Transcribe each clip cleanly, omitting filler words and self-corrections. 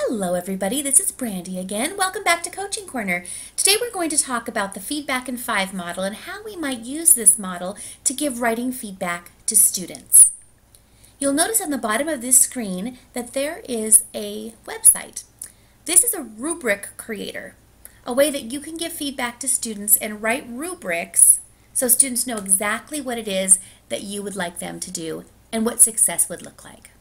Hello everybody, this is Brandy again. Welcome back to Coaching Corner. Today we're going to talk about the Feedback in 5 model and how we might use this model to give writing feedback to students. You'll notice on the bottom of this screen that there is a website. This is a rubric creator, a way that you can give feedback to students and write rubrics so students know exactly what it is that you would like them to do and what success would look like.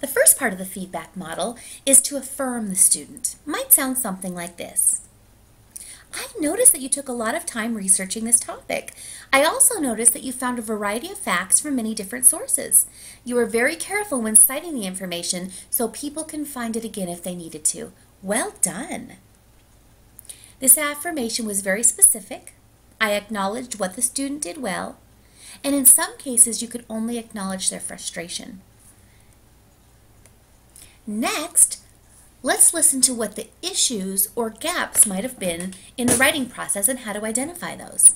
The first part of the feedback model is to affirm the student. Might sound something like this. I've noticed that you took a lot of time researching this topic. I also noticed that you found a variety of facts from many different sources. You were very careful when citing the information so people can find it again if they needed to. Well done. This affirmation was very specific. I acknowledged what the student did well, and in some cases you could only acknowledge their frustration. Next, let's listen to what the issues or gaps might have been in the writing process and how to identify those.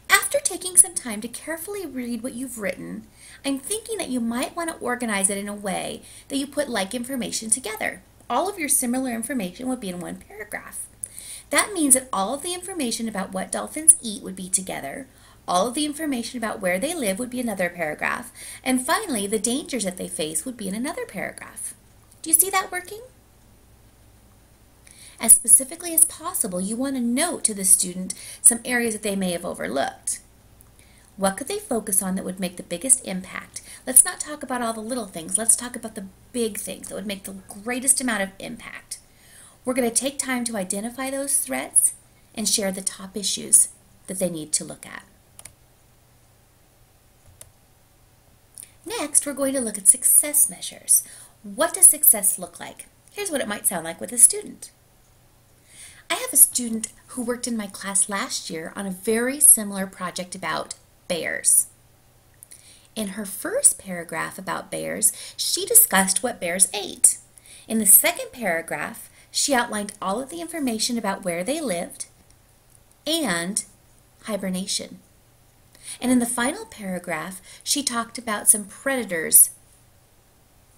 After taking some time to carefully read what you've written, I'm thinking that you might want to organize it in a way that you put like information together. All of your similar information would be in one paragraph. That means that all of the information about what dolphins eat would be together, all of the information about where they live would be another paragraph, and finally the dangers that they face would be in another paragraph. Do you see that working? As specifically as possible, you want to note to the student some areas that they may have overlooked. What could they focus on that would make the biggest impact? Let's not talk about all the little things. Let's talk about the big things that would make the greatest amount of impact. We're going to take time to identify those threats and share the top issues that they need to look at. Next, we're going to look at success measures. What does success look like? Here's what it might sound like with a student. I have a student who worked in my class last year on a very similar project about bears. In her first paragraph about bears, she discussed what bears ate. In the second paragraph, she outlined all of the information about where they lived and hibernation. And in the final paragraph, she talked about some predators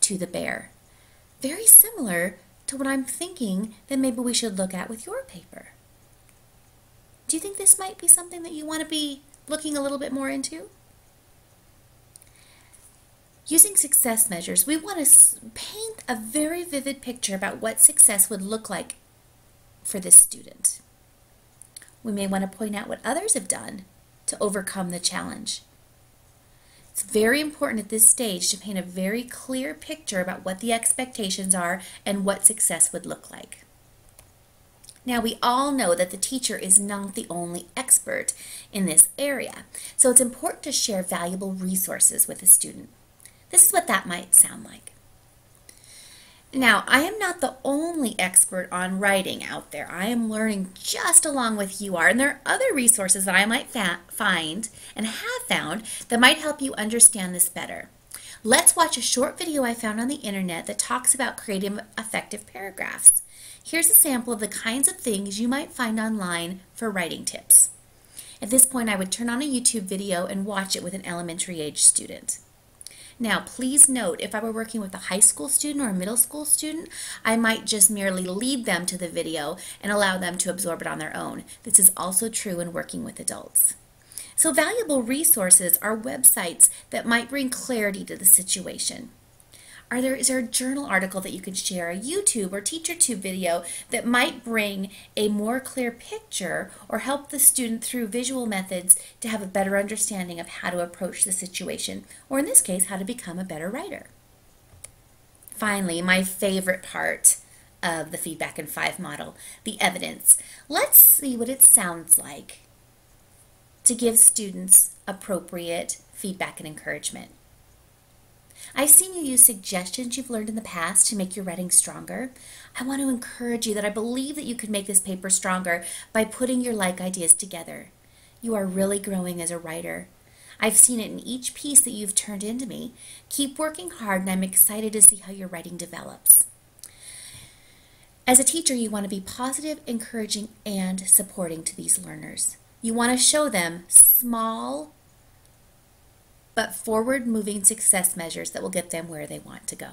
to the bear. Very similar to what I'm thinking that maybe we should look at with your paper. Do you think this might be something that you want to be looking a little bit more into? Using success measures, we want to paint a very vivid picture about what success would look like for this student. We may want to point out what others have done to overcome the challenge. It's very important at this stage to paint a very clear picture about what the expectations are and what success would look like. Now, we all know that the teacher is not the only expert in this area, so it's important to share valuable resources with a student. This is what that might sound like. Now, I am not the only expert on writing out there. I am learning just along with you are, and there are other resources that I might find and have found that might help you understand this better. Let's watch a short video I found on the internet that talks about creating effective paragraphs. Here's a sample of the kinds of things you might find online for writing tips. At this point, I would turn on a YouTube video and watch it with an elementary age student. Now, please note, if I were working with a high school student or a middle school student, I might just merely lead them to the video and allow them to absorb it on their own. This is also true when working with adults. So valuable resources are websites that might bring clarity to the situation. Is there a journal article that you could share, a YouTube or TeacherTube video that might bring a more clear picture or help the student through visual methods to have a better understanding of how to approach the situation, or in this case, how to become a better writer? Finally, my favorite part of the Feedback in 5 model, the evidence. Let's see what it sounds like to give students appropriate feedback and encouragement. I've seen you use suggestions you've learned in the past to make your writing stronger. I want to encourage you that I believe that you could make this paper stronger by putting your like ideas together. You are really growing as a writer. I've seen it in each piece that you've turned into me. Keep working hard, and I'm excited to see how your writing develops. As a teacher, you want to be positive, encouraging, and supporting to these learners. You want to show them small but forward-moving success measures that will get them where they want to go.